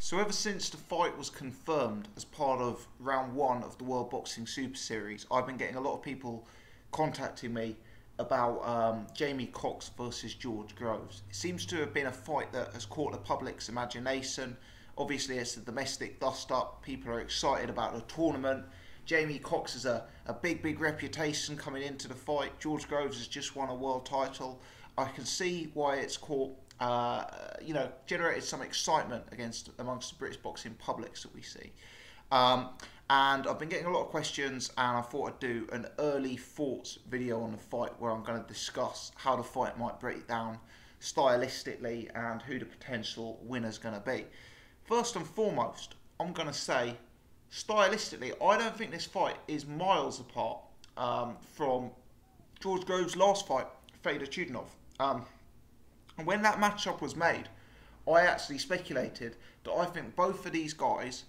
So ever since the fight was confirmed as part of round one of the World Boxing Super Series, I've been getting a lot of people contacting me about Jamie Cox versus George Groves. It seems to have been a fight that has caught the public's imagination. Obviously it's a domestic dust-up, people are excited about the tournament. Jamie Cox has a big reputation coming into the fight. George Groves has just won a world title. I can see why it's caught generated some excitement amongst the British boxing publics that we see. And I've been getting a lot of questions, and I thought I'd do an early thoughts video on the fight where I'm going to discuss how the fight might break down stylistically and who the potential winner's going to be. First and foremost, I'm going to say, stylistically, I don't think this fight is miles apart from George Groves' last fight, Fedor Chudinov. And when that matchup was made, I actually speculated that I think both of these guys,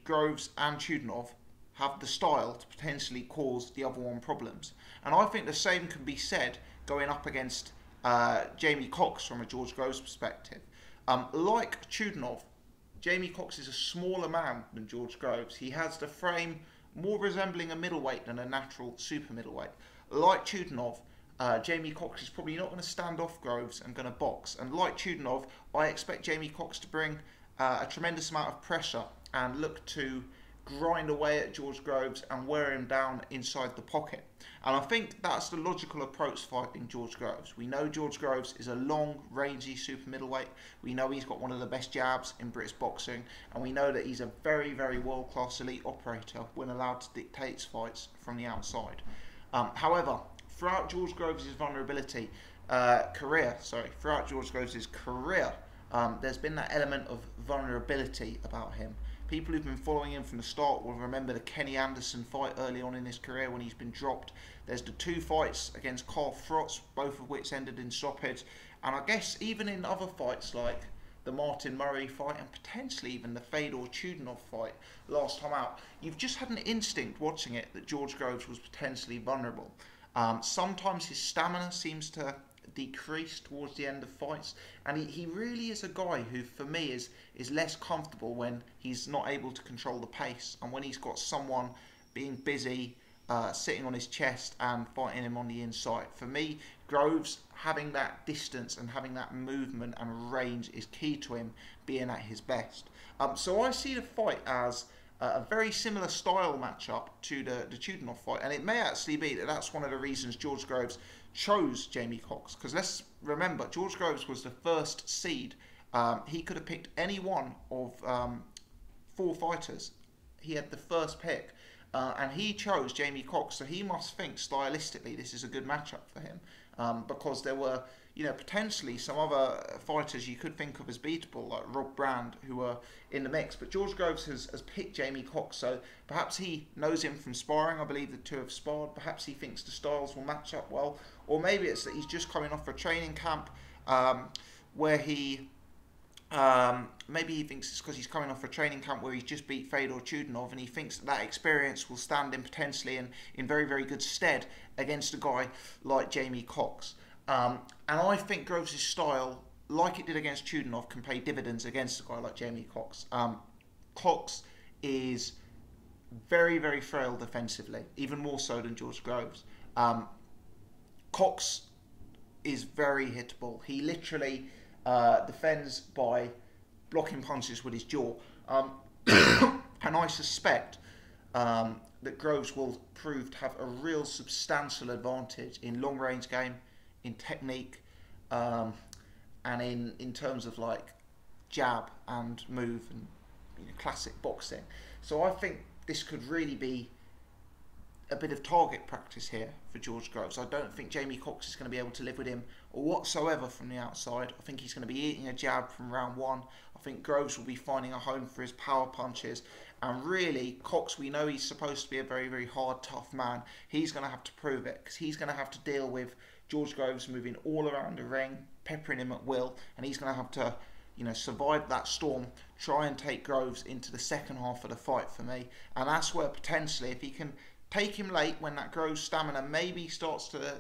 Groves and Chudinov, have the style to potentially cause the other one problems. And I think the same can be said going up against Jamie Cox from a George Groves perspective. Like Chudinov, Jamie Cox is a smaller man than George Groves. He has the frame more resembling a middleweight than a natural super middleweight. Like Chudinov, Jamie Cox is probably not going to stand off Groves and going to box. And like Chudinov, I expect Jamie Cox to bring a tremendous amount of pressure and look to grind away at George Groves and wear him down inside the pocket. And I think that's the logical approach fighting George Groves. We know George Groves is a long, rangy super middleweight. We know he's got one of the best jabs in British boxing. And we know that he's a very world-class elite operator when allowed to dictate fights from the outside. However, throughout George Groves' career, there's been that element of vulnerability about him. People who've been following him from the start will remember the Kenny Anderson fight early on in his career when he's been dropped. There's the two fights against Carl Frotz, both of which ended in stoppage. And I guess even in other fights like the Martin Murray fight and potentially even the Fedor Chudinov fight last time out, you've just had an instinct watching it that George Groves was potentially vulnerable. Sometimes his stamina seems to decrease towards the end of fights, and he really is a guy who for me is less comfortable when he's not able to control the pace and when he's got someone being busy sitting on his chest and fighting him on the inside. For me, Groves having that distance and having that movement and range is key to him being at his best. So I see the fight as a very similar style matchup to the Chudinov fight, and it may actually be that that's one of the reasons George Groves chose Jamie Cox, because let's remember, George Groves was the first seed. He could have picked any one of 4 fighters. He had the first pick, and he chose Jamie Cox, so he must think stylistically this is a good matchup for him, because there were potentially some other fighters you could think of as beatable, like Rob Brand, who were in the mix. But George Groves has picked Jamie Cox, so perhaps he knows him from sparring. I believe the two have sparred. Perhaps he thinks the styles will match up well. Or maybe it's that he's just coming off a training camp where he... maybe he thinks it's because he's coming off a training camp where he's just beat Fedor Chudinov, and he thinks that experience will stand him potentially in very good stead against a guy like Jamie Cox. And I think Groves' style, like it did against Chudinov, can pay dividends against a guy like Jamie Cox. Cox is very frail defensively, even more so than George Groves. Cox is very hittable. He literally defends by blocking punches with his jaw. And I suspect that Groves will prove to have a real substantial advantage in long-range game, in technique, and in terms of like jab and move and classic boxing. So I think this could really be a bit of target practice here for George Groves. I don't think Jamie Cox is going to be able to live with him whatsoever from the outside. I think he's going to be eating a jab from round one. I think Groves will be finding a home for his power punches. And really, Cox, we know he's supposed to be a very hard, tough man. He's going to have to prove it, because he's going to have to deal with George Groves moving all around the ring, peppering him at will, and he's going to have to survive that storm, try and take Groves into the second half of the fight for me. And that's where potentially, if he can take him late when that Groves stamina maybe starts to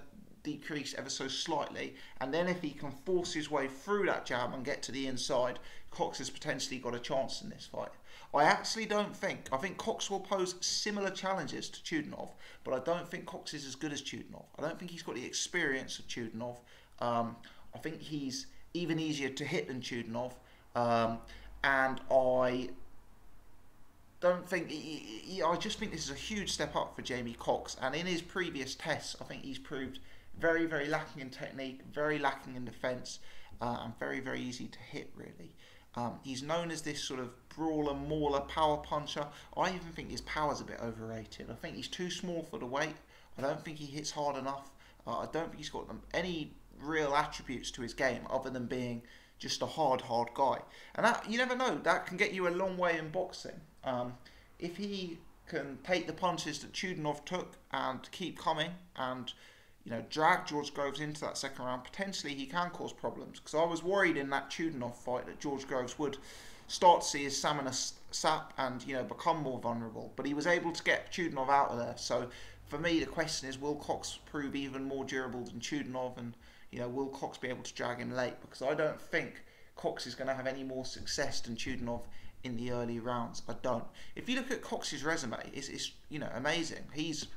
decrease ever so slightly, and then if he can force his way through that jab and get to the inside, Cox has potentially got a chance in this fight. I actually don't think, I think Cox will pose similar challenges to Chudinov, but I don't think Cox is as good as Chudinov. I don't think he's got the experience of Chudinov. I think he's even easier to hit than Chudinov, and I don't think I just think this is a huge step up for Jamie Cox, and in his previous tests I think he's proved very, very lacking in technique, very lacking in defence, and very, very easy to hit, really. He's known as this sort of brawler, mauler, power puncher. I even think his power's a bit overrated. I think he's too small for the weight. I don't think he hits hard enough. I don't think he's got any real attributes to his game other than being just a hard guy. And that, you never know, that can get you a long way in boxing. If he can take the punches that Chudinov took and keep coming and, you know, drag George Groves into that second round, potentially he can cause problems. Because I was worried in that Chudinov fight that George Groves would start to see his stamina sap and, you know, become more vulnerable. But he was able to get Chudinov out of there. So for me, the question is, will Cox prove even more durable than Chudinov? And, you know, will Cox be able to drag him late? Because I don't think Cox is going to have any more success than Chudinov in the early rounds. I don't. If you look at Cox's resume, it's you know, amazing. He's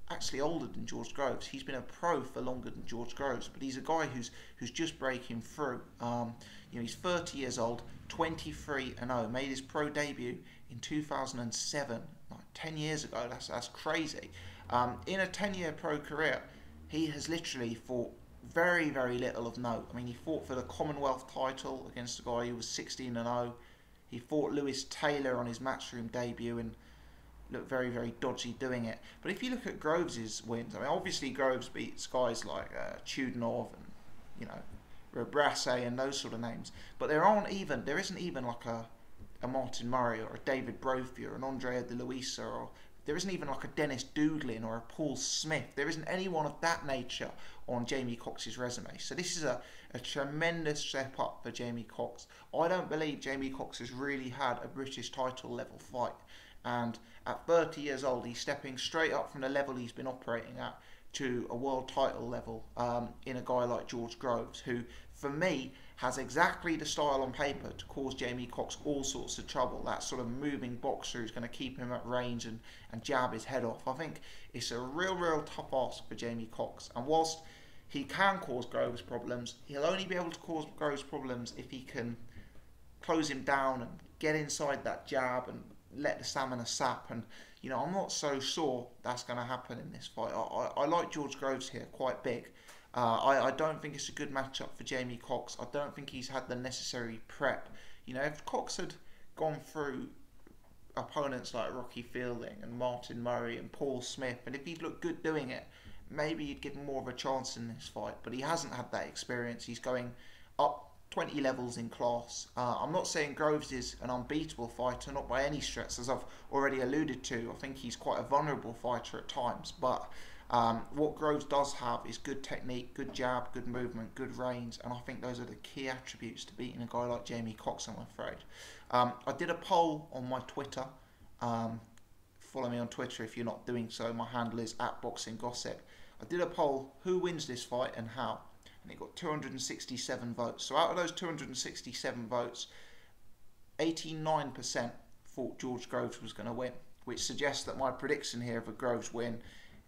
actually older than George Groves. He's been a pro for longer than George Groves, but he's a guy who's just breaking through. You know, he's 30 years old, 23-0, made his pro debut in 2007, like 10 years ago. That's crazy. In a 10-year pro career, he has literally fought very, very little of note. I mean, he fought for the Commonwealth title against a guy who was 16-0. He fought Lewis Taylor on his Matchroom debut and looked very, very dodgy doing it. But if you look at Groves' wins, I mean, obviously Groves beats guys like Chudinov and, you know, Robrasse and those sort of names. But there isn't even like a Martin Murray or a David Brophy or an Andrea De Luisa, or there isn't even like a Dennis Douglin or a Paul Smith. There isn't anyone of that nature on Jamie Cox's resume. So this is a tremendous step up for Jamie Cox. I don't believe Jamie Cox has really had a British title level fight. And at 30 years old, he's stepping straight up from the level he's been operating at to a world title level in a guy like George Groves, who, for me, has exactly the style on paper to cause Jamie Cox all sorts of trouble. That sort of moving boxer who's going to keep him at range and jab his head off. I think it's a real tough ask for Jamie Cox. And whilst he can cause Groves problems, he'll only be able to cause Groves problems if he can close him down and get inside that jab and let the stamina sap. And, you know, I'm not so sure that's going to happen in this fight. I like George Groves here quite big. I don't think it's a good matchup for Jamie Cox. I don't think he's had the necessary prep. You know, if Cox had gone through opponents like Rocky Fielding and Martin Murray and Paul Smith, and if he'd looked good doing it, maybe you'd give him more of a chance in this fight. But he hasn't had that experience. He's going up 20 levels in class. I'm not saying Groves is an unbeatable fighter, not by any stretch, as I've already alluded to. I think he's quite a vulnerable fighter at times, but what Groves does have is good technique, good jab, good movement, good range, and I think those are the key attributes to beating a guy like Jamie Cox, I'm afraid. I did a poll on my Twitter. Follow me on Twitter if you're not doing so. My handle is @BoxingGossip. I did a poll, who wins this fight and how? And it got 267 votes. So out of those 267 votes, 89% thought George Groves was going to win, which suggests that my prediction here of a Groves win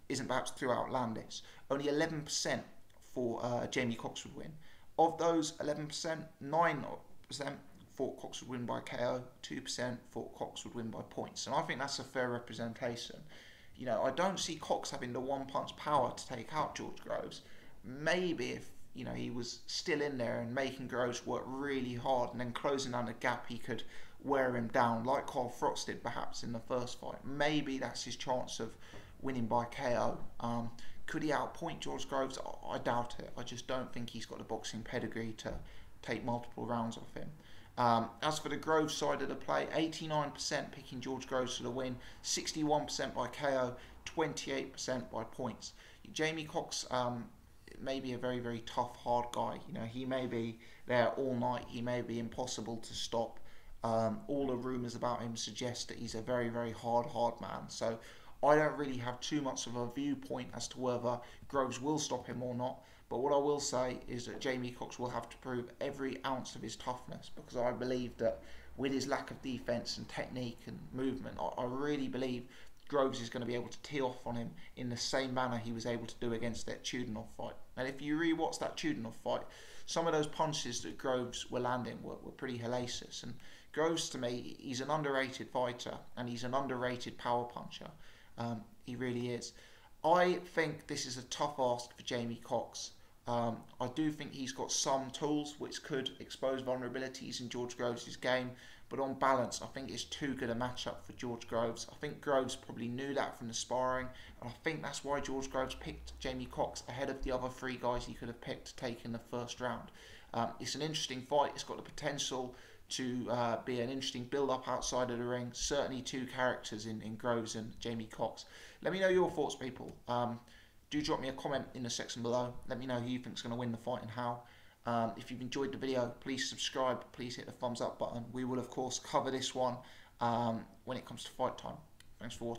isn't perhaps too outlandish. Only 11% thought Jamie Cox would win. Of those 11%, 9% thought Cox would win by KO, 2% thought Cox would win by points. And I think that's a fair representation. You know, I don't see Cox having the one-punch power to take out George Groves. Maybe if, you know, he was still in there and making Groves work really hard and then closing down the gap, he could wear him down, like Carl Frotz did perhaps in the first fight. Maybe that's his chance of winning by KO. Could he outpoint George Groves? I doubt it. I just don't think he's got the boxing pedigree to take multiple rounds off him. As for the Groves side of the play, 89% picking George Groves for the win, 61% by KO, 28% by points. Jamie Cox may be a very tough, hard guy. You know, he may be there all night. He may be impossible to stop. All the rumours about him suggest that he's a very hard man. So I don't really have too much of a viewpoint as to whether Groves will stop him or not. But what I will say is that Jamie Cox will have to prove every ounce of his toughness, because I believe that with his lack of defence and technique and movement, I really believe Groves is going to be able to tee off on him in the same manner he was able to do against that Chudinov fight. And if you re-watch that Chudinov fight, some of those punches that Groves were landing were pretty hellacious. And Groves, to me, he's an underrated fighter, and he's an underrated power puncher. He really is. I think this is a tough ask for Jamie Cox. I do think he's got some tools which could expose vulnerabilities in George Groves' game, but on balance, I think it's too good a matchup for George Groves. I think Groves probably knew that from the sparring, and I think that's why George Groves picked Jamie Cox ahead of the other three guys he could have picked to take in the first round. It's an interesting fight. It's got the potential to be an interesting build-up outside of the ring. Certainly two characters in Groves and Jamie Cox. Let me know your thoughts, people. Do drop me a comment in the section below. Let me know who you think is going to win the fight and how. If you've enjoyed the video, please subscribe. Please hit the thumbs up button. We will, of course, cover this one when it comes to fight time. Thanks for watching.